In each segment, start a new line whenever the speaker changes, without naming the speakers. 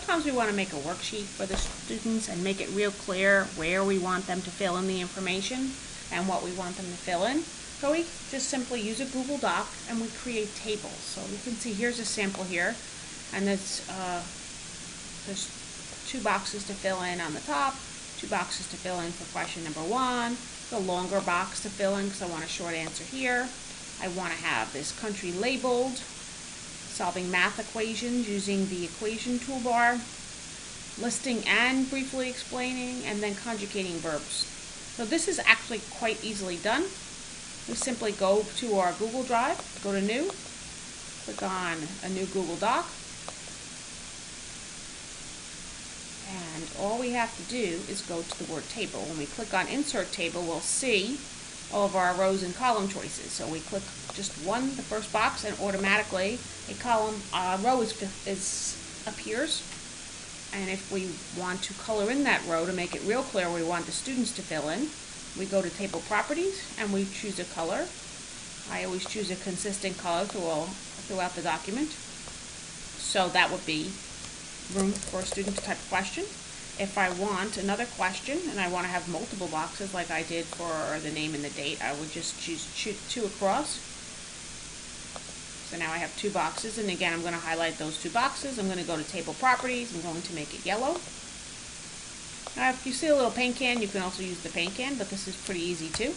sometimes we want to make a worksheet for the students and make it real clear where we want them to fill in the information and what we want them to fill in. So we just simply use a Google Doc and we create tables. So you can see here's a sample here, and there's 2 boxes to fill in on the top, 2 boxes to fill in for question number 1, the longer box to fill in because I want a short answer here. I want to have this country labeled, solving math equations using the equation toolbar, listing and briefly explaining, and then conjugating verbs. So this is actually quite easily done. We simply go to our Google Drive, go to New, click on a new Google Doc, and all we have to do is go to the word table. When we click on Insert Table, we'll see all of our rows and column choices. So we click just one, the first box, and automatically a row appears. And if we want to color in that row to make it real clear we want the students to fill in, we go to Table Properties and we choose a color. I always choose a consistent color throughout the document. So that would be room for a student to type a question. If I want another question and I want to have multiple boxes like I did for the name and the date, I would just choose 2 across. So now I have 2 boxes, and again I'm going to highlight those 2 boxes. I'm going to go to Table Properties. I'm going to make it yellow. Now if you see a little paint can, you can also use the paint can, but this is pretty easy too.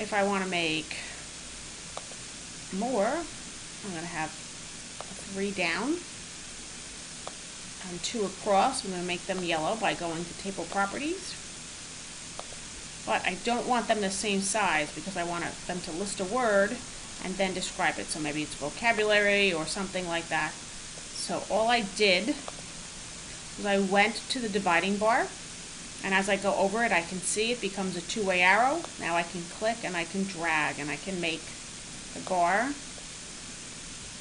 If I want to make more, I'm going to have 3 down and 2 across. I'm going to make them yellow by going to Table Properties. But I don't want them the same size because I want them to list a word and then describe it. So maybe it's vocabulary or something like that. So all I did was I went to the dividing bar, and as I go over it I can see it becomes a 2-way arrow. Now I can click and I can drag and I can make the bar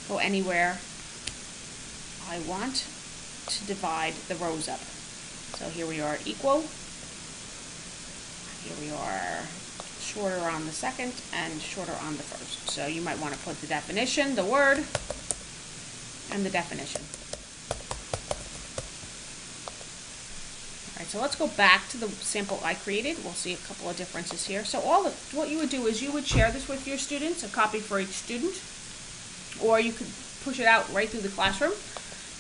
go anywhere I want to divide the rows up. So here we are equal, here we are shorter on the second and shorter on the first. So you might want to put the definition, the word, and the definition. Alright, so let's go back to the sample I created. We'll see a couple of differences here. So what you would do is you would share this with your students, a copy for each student, or you could push it out right through the classroom,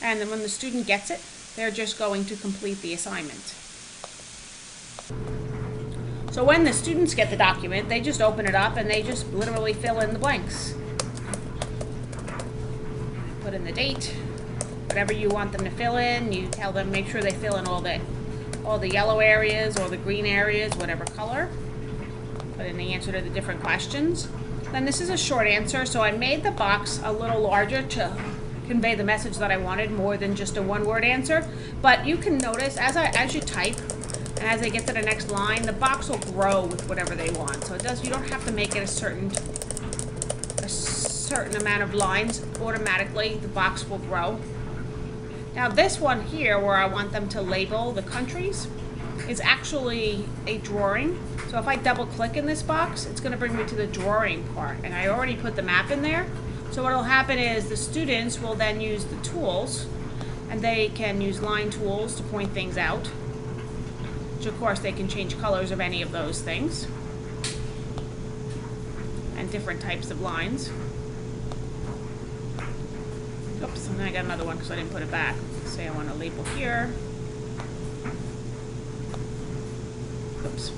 and then when the student gets it, they're just going to complete the assignment. So when the students get the document, they just open it up and they just literally fill in the blanks. Put in the date, whatever you want them to fill in. You tell them make sure they fill in all the yellow areas or the green areas, whatever color. Put in the answer to the different questions. Then this is a short answer, so I made the box a little larger to convey the message that I wanted, more than just a 1-word answer. But you can notice as you type and as they get to the next line, the box will grow with whatever they want. So you don't have to make it a certain amount of lines. Automatically the box will grow. Now this one here, where I want them to label the countries, is actually a drawing. So if I double click in this box, it's going to bring me to the drawing part, and I already put the map in there. So what will happen is the students will then use the tools, and they can use line tools to point things out, which of course they can change colors of any of those things, and different types of lines. Oops, and then I got another one because I didn't put it back. Say I want to label here. Oops.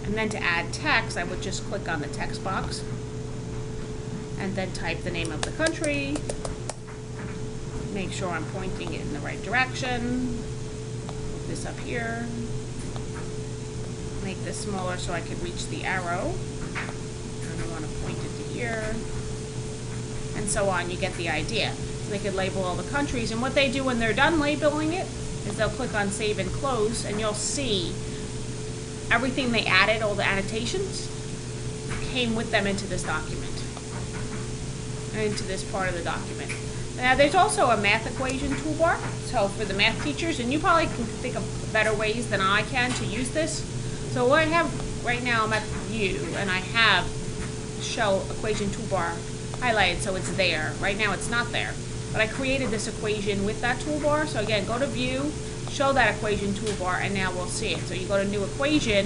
And then to add text, I would just click on the text box and then type the name of the country. Make sure I'm pointing it in the right direction. Move this up here. Make this smaller so I can reach the arrow. And I want to point it to here. And so on. You get the idea. They could label all the countries, and what they do when they're done labeling it is they'll click on Save and Close, and you'll see everything they added, all the annotations, came with them into this document, into this part of the document. Now there's also a math equation toolbar, so for the math teachers, and you probably can think of better ways than I can to use this. So what I have right now, I'm at View, and I have Show Equation Toolbar highlighted so it's there. Right now it's not there. But I created this equation with that toolbar. So again, go to View, show that equation toolbar, and now we'll see it. So you go to New Equation,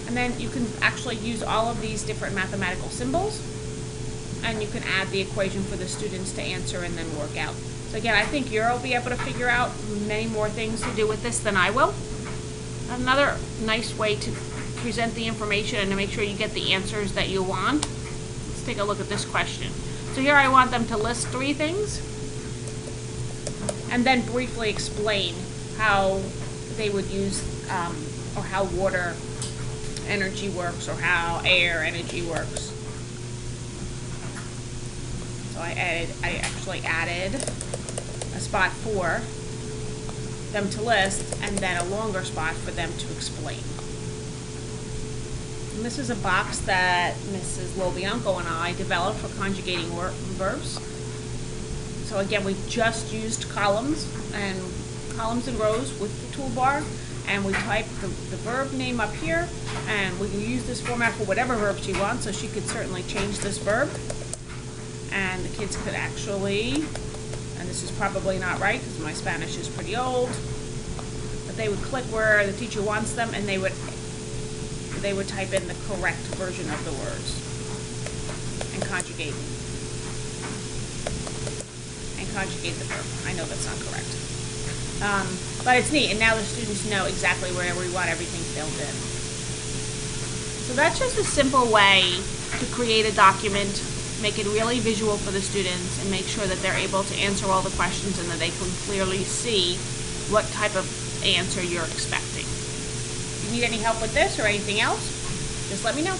and then you can actually use all of these different mathematical symbols, and you can add the equation for the students to answer and then work out. So again, I think you'll be able to figure out many more things to do with this than I will. Another nice way to present the information and to make sure you get the answers that you want. Let's take a look at this question. So here I want them to list 3 things and then briefly explain how they would use or how water energy works or how air energy works. So I actually added a spot for them to list and then a longer spot for them to explain. And this is a box that Mrs. Lobianco and I developed for conjugating verbs. So again, we just used columns and rows with the toolbar, and we type the verb name up here, and we can use this format for whatever verb she wants, so she could certainly change this verb. And the kids could actually, and this is probably not right because my Spanish is pretty old, but they would click where the teacher wants them, and they would type in the correct version of the words and conjugate the verb. I know that's not correct. But it's neat, and now the students know exactly where we want everything filled in. So that's just a simple way to create a document, make it really visual for the students, and make sure that they're able to answer all the questions and that they can clearly see what type of answer you're expecting. If you need any help with this or anything else, just let me know.